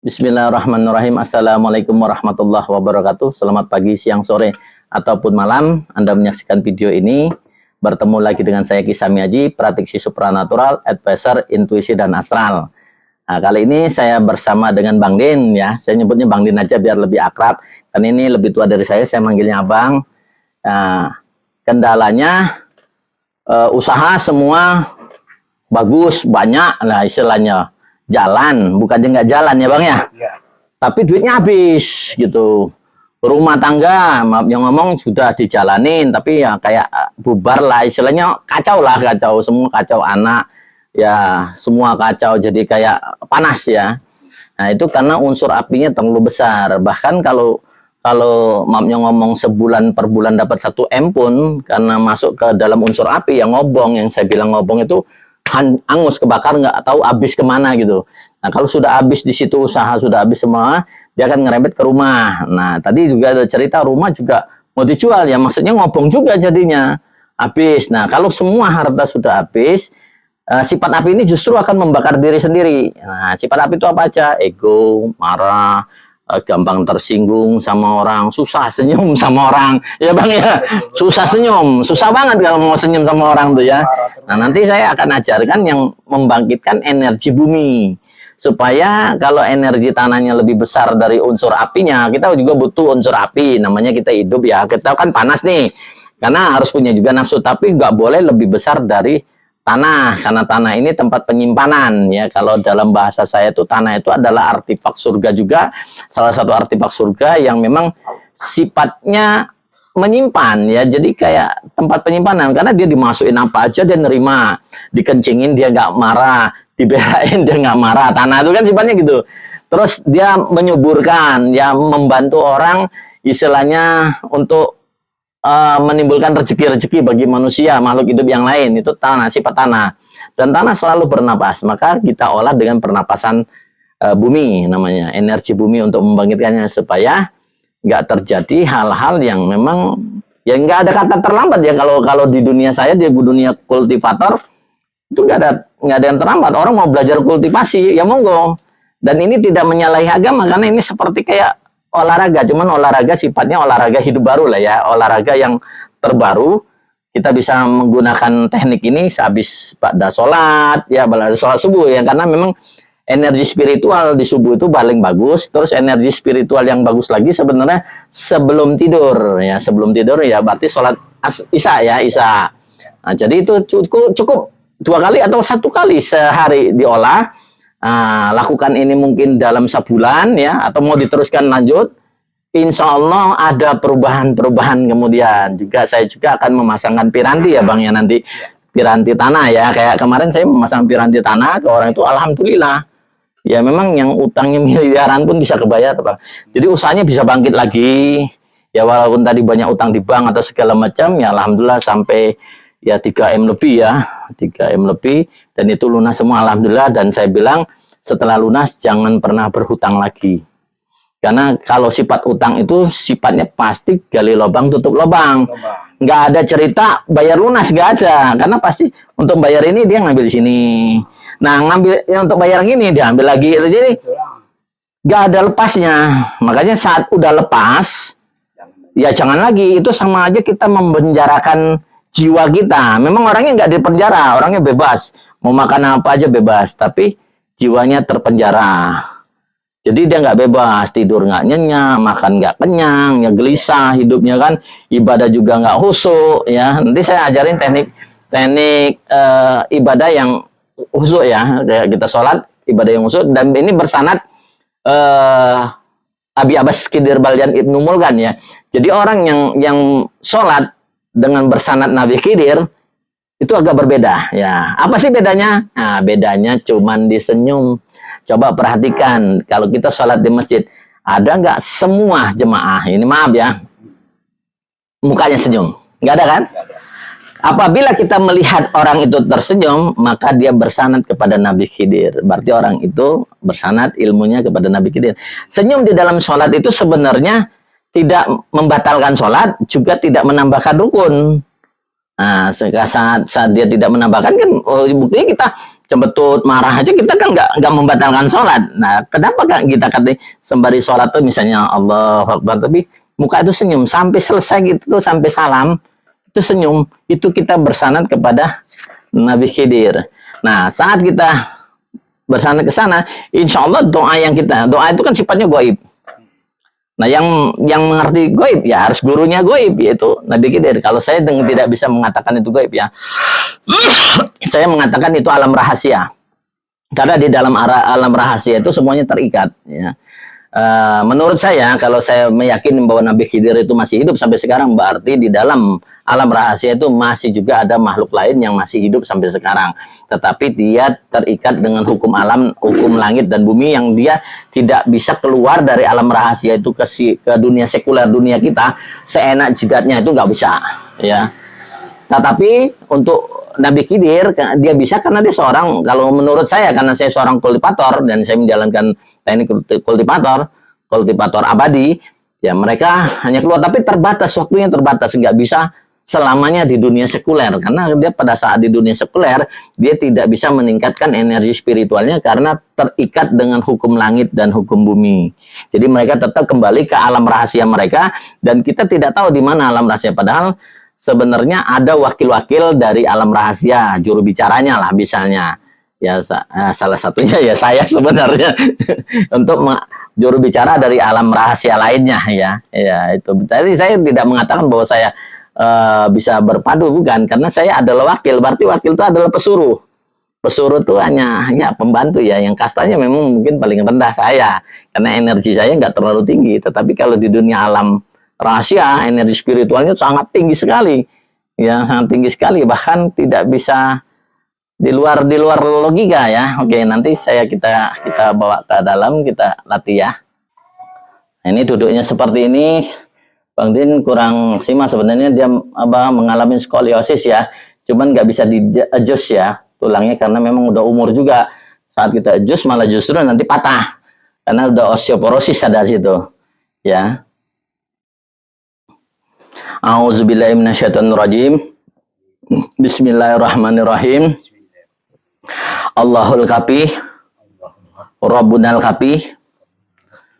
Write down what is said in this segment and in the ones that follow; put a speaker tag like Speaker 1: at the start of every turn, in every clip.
Speaker 1: Bismillahirrahmanirrahim. Assalamualaikum warahmatullahi wabarakatuh. Selamat pagi, siang, sore, ataupun malam Anda menyaksikan video ini. Bertemu lagi dengan saya Kisami Haji, praktisi supranatural, advisor, intuisi, dan astral. Nah, kali ini saya bersama dengan Bang Din ya. Saya nyebutnya Bang Din aja biar lebih akrab. Kan ini lebih tua dari saya manggilnya Abang. Nah, kendalanya usaha semua bagus, banyak lah istilahnya. Jalan, bukannya nggak jalan ya Bang ya? Ya. Tapi duitnya habis gitu. Rumah tangga, maaf yang ngomong sudah dijalanin, tapi ya kayak bubar lah istilahnya, kacau lah, kacau semua, kacau anak, ya semua kacau, jadi kayak panas ya. Nah itu karena unsur apinya terlalu besar. Bahkan kalau maaf yang ngomong sebulan per bulan dapat 1 M pun, karena masuk ke dalam unsur api yang ngobong, yang saya bilang ngobong itu angus, kebakar, nggak tahu habis kemana gitu. Nah kalau sudah habis di situ, usaha sudah habis semua, dia akan ngerembet ke rumah. Nah tadi juga ada cerita rumah juga mau dijual ya, maksudnya ngobong juga jadinya habis. Nah kalau semua harta sudah habis, sifat api ini justru akan membakar diri sendiri. Nah sifat api itu apa aja? Ego, marah, gampang tersinggung sama orang, susah senyum sama orang, ya Bang ya, susah senyum, susah banget kalau mau senyum sama orang tuh ya. Nah nanti saya akan ajarkan yang membangkitkan energi bumi, supaya kalau energi tanahnya lebih besar dari unsur apinya, kita juga butuh unsur api, namanya kita hidup ya, kita kan panas nih, karena harus punya juga nafsu, tapi nggak boleh lebih besar dari tanah, karena tanah ini tempat penyimpanan ya. Kalau dalam bahasa saya itu tanah itu adalah artefak surga juga, salah satu artefak surga yang memang sifatnya menyimpan ya, jadi kayak tempat penyimpanan, karena dia dimasukin apa aja dia nerima, dikencingin dia nggak marah, dibelain dia nggak marah. Tanah itu kan sifatnya gitu. Terus dia menyuburkan ya, membantu orang istilahnya untuk menimbulkan rezeki-rezeki bagi manusia, makhluk hidup yang lain. Itu tanah, sifat tanah. Dan tanah selalu bernapas, maka kita olah dengan pernapasan bumi, namanya energi bumi, untuk membangkitkannya, supaya nggak terjadi hal-hal yang memang ya nggak ada kata terlambat ya. Kalau di dunia saya, di dunia kultivator itu nggak ada yang terlambat. Orang mau belajar kultivasi ya monggo, dan ini tidak menyalahi agama, karena ini seperti kayak olahraga, cuman olahraga sifatnya olahraga hidup baru lah ya, olahraga yang terbaru. Kita bisa menggunakan teknik ini sehabis pada sholat ya, pada sholat subuh ya, karena memang energi spiritual di subuh itu paling bagus. Terus energi spiritual yang bagus lagi sebenarnya sebelum tidur ya, sebelum tidur ya berarti sholat isya ya, isya. Nah jadi itu cukup 2 kali atau 1 kali sehari diolah. Lakukan ini mungkin dalam sebulan ya, atau mau diteruskan lanjut, insya Allah ada perubahan-perubahan. Kemudian juga saya juga akan memasangkan piranti ya Bang ya, nanti piranti tanah ya, kayak kemarin saya memasang piranti tanah ke orang itu, alhamdulillah ya, memang yang utangnya miliaran pun bisa kebayar Bang. Jadi usahanya bisa bangkit lagi ya, walaupun tadi banyak utang di bank atau segala macam ya, alhamdulillah sampai ya 3 M lebih ya, 3 M lebih, dan itu lunas semua alhamdulillah. Dan saya bilang setelah lunas jangan pernah berhutang lagi, karena kalau sifat utang itu sifatnya pasti gali lubang tutup lubang, nggak ada cerita bayar lunas, nggak ada, karena pasti untuk bayar ini dia ngambil di sini, nah ngambil yang untuk bayar gini dia ambil lagi, jadi nggak ada lepasnya. Makanya saat udah lepas ya jangan lagi, itu sama aja kita membenjarakan jiwa kita. Memang orangnya nggak dipenjara, orangnya bebas, mau makan apa aja bebas, tapi jiwanya terpenjara. Jadi dia nggak bebas, tidur nggak nyenyak, makan nggak kenyang, ya gelisah hidupnya kan, ibadah juga nggak khusyuk ya. Nanti saya ajarin teknik ibadah yang khusyuk ya, kayak kita sholat ibadah yang khusyuk, dan ini bersanad Abi Abbas Khidir Baljan Ibnu Mulkan ya. Jadi orang yang sholat dengan bersanad Nabi Khidir itu agak berbeda ya. Apa sih bedanya? Nah, bedanya cuman di senyum. Coba perhatikan, kalau kita sholat di masjid, ada nggak semua jemaah ini, maaf ya, mukanya senyum? Nggak ada kan? Apabila kita melihat orang itu tersenyum, maka dia bersanad kepada Nabi Khidir. Berarti orang itu bersanad ilmunya kepada Nabi Khidir. Senyum di dalam sholat itu sebenarnya tidak membatalkan sholat, juga tidak menambahkan rukun. Nah, saat dia tidak menambahkan kan, buktinya kita cembetut, marah aja kita kan nggak membatalkan sholat. Nah, kenapa kan kita kata sembari sholat tuh misalnya Allah Akbar, tapi muka itu senyum sampai selesai gitu tuh, sampai salam itu senyum, itu kita bersanad kepada Nabi Khidir. Nah, saat kita bersanad ke sana, insya Allah doa itu kan sifatnya goib. Nah, yang mengerti goib ya harus gurunya goib, yaitu Nabi Khidir. Kalau saya tidak bisa mengatakan itu goib ya, saya mengatakan itu alam rahasia. Karena di dalam alam rahasia itu semuanya terikat. Ya. Menurut saya, kalau saya meyakini bahwa Nabi Khidir itu masih hidup sampai sekarang, berarti di dalam alam rahasia itu masih juga ada makhluk lain yang masih hidup sampai sekarang. Tetapi dia terikat dengan hukum alam, hukum langit dan bumi, yang dia tidak bisa keluar dari alam rahasia itu ke dunia sekuler, dunia kita, seenak jidatnya itu nggak bisa. Ya. Tetapi untuk Nabi Khidir, dia bisa karena dia seorang, kalau menurut saya, karena saya seorang kultivator dan saya menjalankan teknik kultivator abadi, ya mereka hanya keluar, tapi terbatas, waktunya terbatas, nggak bisa selamanya di dunia sekuler, karena dia pada saat di dunia sekuler, dia tidak bisa meningkatkan energi spiritualnya karena terikat dengan hukum langit dan hukum bumi. Jadi mereka tetap kembali ke alam rahasia mereka, dan kita tidak tahu di mana alam rahasia, padahal sebenarnya ada wakil-wakil dari alam rahasia, juru bicaranya lah misalnya. Ya salah satunya ya saya sebenarnya untuk juru bicara dari alam rahasia lainnya ya. Ya itu. Tadi saya tidak mengatakan bahwa saya bisa berpadu, bukan, karena saya adalah wakil. Berarti wakil itu adalah pesuruh. Pesuruh itu hanya ya pembantu ya, yang kastanya memang mungkin paling rendah saya, karena energi saya nggak terlalu tinggi. Tetapi kalau di dunia alam rahasia, energi spiritualnya sangat tinggi sekali, ya sangat tinggi sekali, bahkan tidak bisa di luar logika ya. Oke, nanti kita bawa ke dalam, kita latih ya. Nah, ini duduknya seperti ini. Bang Din kurang simak, sebenarnya dia mengalami skoliosis ya, cuman nggak bisa di adjust ya tulangnya, karena memang udah umur juga. Saat kita adjust malah justru nanti patah karena udah osteoporosis ada situ ya. A'udzubillahi minasyaitonirrajim. Bismillahirrahmanirrahim. Allahul kafi, Rabbunal kafi,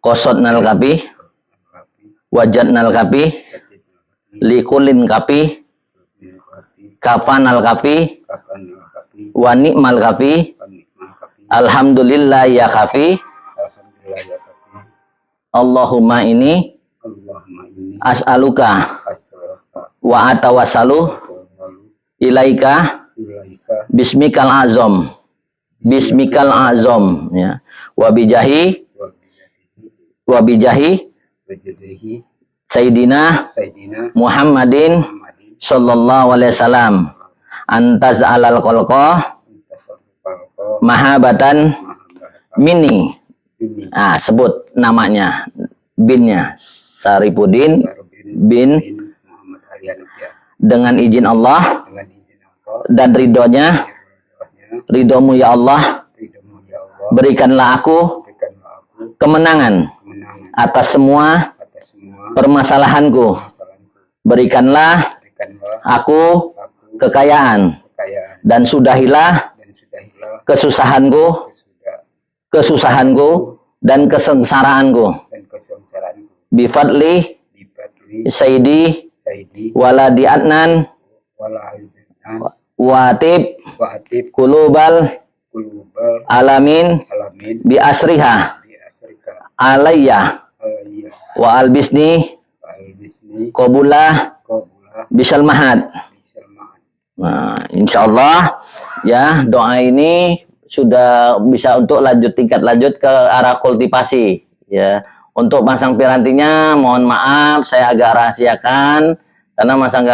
Speaker 1: Qasodnal kafi, Wajadnal kafi, Likulin kafi, Kafanal kafi, Wa ni'mal kafi, Alhamdulillah ya kafi. Allahumma ini as'aluka wa atawassalu ilaika bismikal azam, bismikal azam ya, wabijahi Sayyidina Muhammadin sallallahu alaihi wasallam antaz alal khalqa mahabatan mini. Nah, sebut namanya, binnya Saripudin bin, dengan izin Allah dan ridhonya, ridhomu ya Allah, berikanlah aku kemenangan atas semua permasalahanku, berikanlah aku kekayaan, dan sudahilah kesusahanku dan kesengsaraanku, bifadli Sayyidi waladi Adnan watib kulubal alamin bi asriha alayya wa albisni qabula bisal mahad. Nah, insyaallah ya, doa ini sudah bisa untuk tingkat lanjut ke arah kultivasi ya. Untuk pasang pirantinya mohon maaf saya agak rahasiakan, karena masang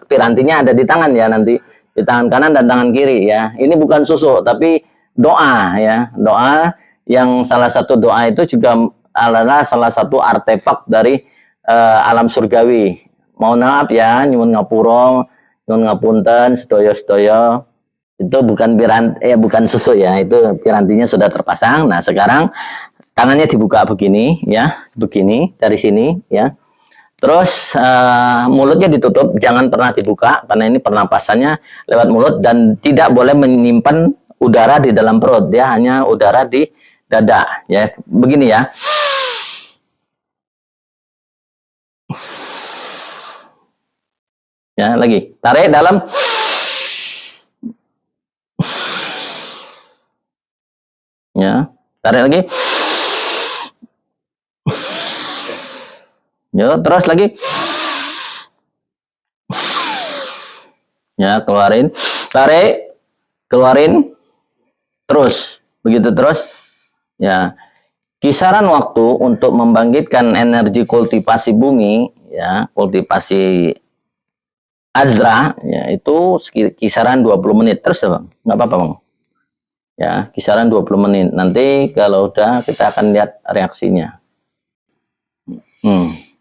Speaker 1: pirantinya ada di tangan ya, nanti di tangan kanan dan tangan kiri ya. Ini bukan susuk tapi doa ya, doa yang salah satu doa itu juga adalah salah satu artefak dari alam surgawi. Mohon maaf ya, nyuwun ngapura, nyuwun ngapunten sedaya-sedaya. Itu bukan bukan susuk ya, itu pirantinya sudah terpasang. Nah, sekarang tangannya dibuka begini ya, begini dari sini ya. Terus mulutnya ditutup, jangan pernah dibuka karena ini pernapasannya lewat mulut, dan tidak boleh menyimpan udara di dalam perut, dia hanya udara di dada ya. Begini ya. Ya, lagi. Tarik dalam. Ya, tarik lagi. Ya, terus lagi. Ya, keluarin. Tarik, keluarin. Terus, begitu terus. Ya. Kisaran waktu untuk membangkitkan energi kultivasi bumi, ya, kultivasi Azra, ya, itu kisaran 20 menit. Terus ya, Bang? Nggak apa-apa, Bang. Ya, kisaran 20 menit. Nanti kalau udah, kita akan lihat reaksinya.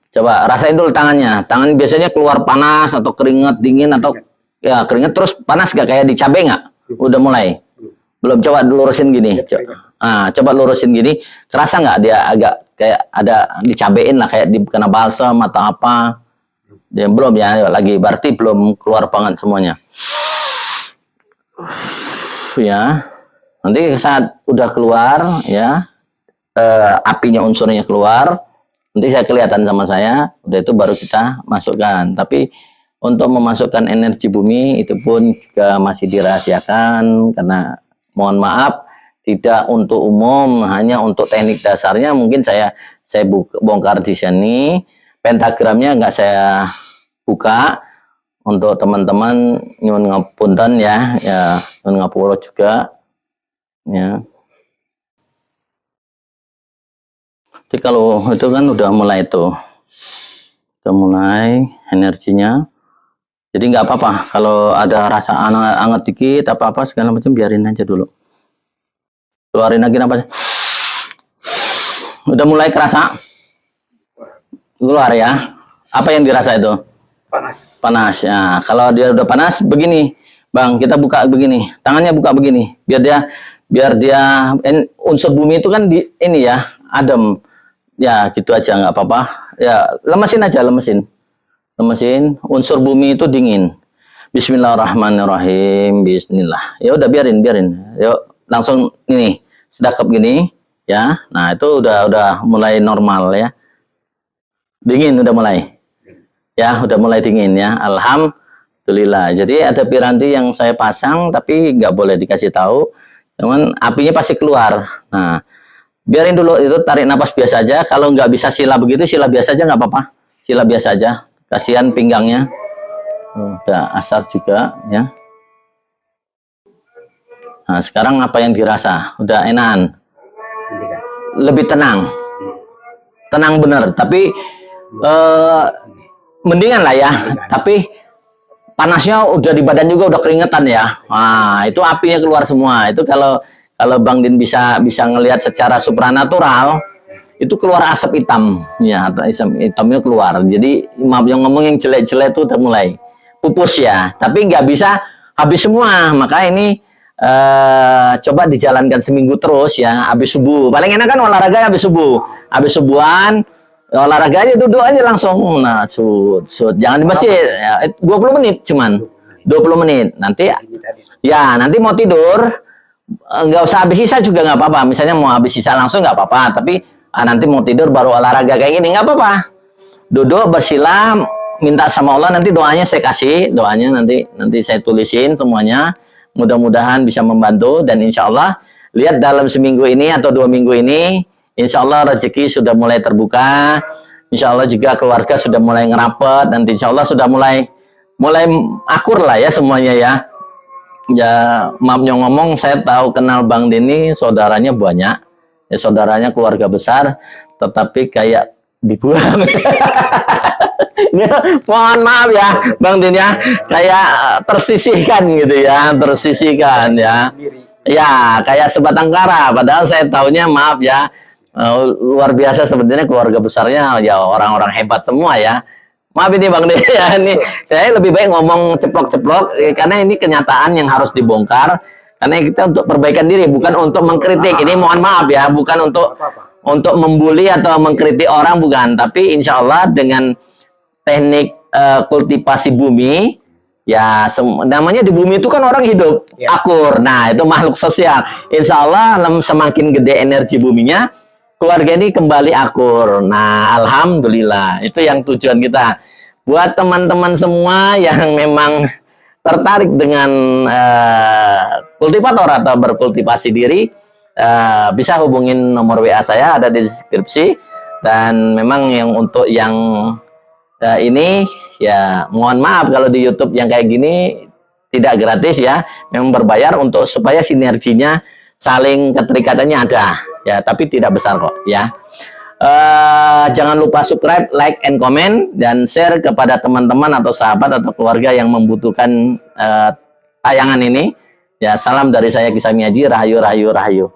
Speaker 1: Coba rasain dulu tangannya. Tangan biasanya keluar panas atau keringat dingin atau ya keringat terus panas gak kayak dicabai nggak? Udah mulai? Belum. Coba lurusin gini. Coba lurusin gini. Kerasa nggak dia agak kayak ada dicabein lah, kayak kena balsam atau apa? Dia belum ya, lagi berarti belum keluar banget semuanya. Ya, nanti saat udah keluar ya, apinya unsurnya keluar, nanti saya kelihatan sama saya, udah itu baru kita masukkan. Tapi untuk memasukkan energi bumi itu pun juga masih dirahasiakan karena mohon maaf tidak untuk umum, hanya untuk teknik dasarnya mungkin saya bongkar di sini. Pentagramnya nggak saya buka untuk teman-teman, nyuwun ngapunten ya, nyuwun ngapura juga ya. Jadi kalau itu kan udah mulai energinya. Jadi nggak apa-apa kalau ada rasa anget dikit apa segala macam, biarin aja dulu. Keluarin lagi nafas. Udah mulai kerasa keluar ya. Apa yang dirasa itu? Panas ya. Kalau dia udah panas begini, Bang, kita buka begini, tangannya buka begini, biar dia unsur bumi itu kan di ini ya, adem ya, gitu aja nggak apa-apa ya. Lemesin aja, lemesin unsur bumi itu dingin. Bismillahirrahmanirrahim. Bismillah. Ya udah, biarin. Yuk langsung ini sedekap gini ya. Nah itu udah mulai normal ya, dingin udah mulai ya, udah mulai dingin ya. Alhamdulillah. Jadi ada piranti yang saya pasang tapi nggak boleh dikasih tahu, cuman apinya pasti keluar. Nah biarin dulu itu, tarik nafas biasa aja. Kalau nggak bisa sila begitu, sila biasa aja nggak apa-apa, sila biasa aja, kasihan pinggangnya. Udah asar juga ya. Nah sekarang apa yang dirasa? Udah enakan, lebih tenang bener, tapi mendingan lah ya. Tapi panasnya udah di badan juga, udah keringetan ya. Nah itu apinya keluar semua. Itu kalau Bang Din bisa ngelihat secara supranatural, itu keluar asap hitam ya, hitamnya keluar. Jadi maaf yang ngomong, yang jelek-jelek itu udah mulai pupus ya, tapi nggak bisa habis semua. Maka ini coba dijalankan seminggu terus ya. Habis subuh, paling enak kan olahraga habis subuh. Habis subuhan olahraga aja, duduk aja langsung. Nah, jangan di masjid ya, 20 menit cuman. 20 menit. Nanti ya, nanti mau tidur nggak usah habis sisa juga nggak apa-apa. Misalnya mau habis sisa langsung nggak apa-apa, tapi nanti mau tidur baru olahraga kayak gini nggak apa-apa. Duduk bersila, minta sama Allah, nanti doanya saya kasih, doanya nanti saya tulisin semuanya. Mudah-mudahan bisa membantu, dan insya Allah lihat dalam seminggu ini atau 2 minggu ini, insya Allah rezeki sudah mulai terbuka. Insya Allah juga keluarga sudah mulai ngerapet, dan insya Allah sudah mulai akur lah ya semuanya ya. Ya maaf yang ngomong, saya tahu kenal Bang Dini, saudaranya banyak ya, saudaranya keluarga besar, tetapi kayak dibuang. Mohon maaf ya Bang Din ya, kayak tersisihkan gitu ya, tersisihkan ya. Ya kayak sebatang kara, padahal saya taunya, maaf ya, luar biasa sebetulnya, keluarga besarnya ya orang-orang hebat semua ya. Maaf ini Bang Din ya, ini saya lebih baik ngomong ceplok-ceplok karena ini kenyataan yang harus dibongkar, karena kita untuk perbaikan diri, bukan untuk mengkritik. Ini mohon maaf ya, bukan untuk membuli atau mengkritik orang, bukan. Tapi insya Allah dengan teknik kultivasi bumi Ya, namanya di bumi itu kan orang hidup, akur. Nah, itu makhluk sosial. Insya Allah semakin gede energi buminya, keluarga ini kembali akur. Nah, alhamdulillah. Itu yang tujuan kita. Buat teman-teman semua yang memang tertarik dengan kultivator atau berkultivasi diri, bisa hubungin nomor WA saya, ada di deskripsi. Dan memang yang untuk yang ini ya mohon maaf kalau di YouTube yang kayak gini tidak gratis ya, memang berbayar untuk supaya sinerginya saling keterikatannya ada ya, tapi tidak besar kok ya. Jangan lupa subscribe, like, and comment, dan share kepada teman-teman atau sahabat atau keluarga yang membutuhkan tayangan ini ya. Salam dari saya Kisami Haji, rahayu rahayu rahayu.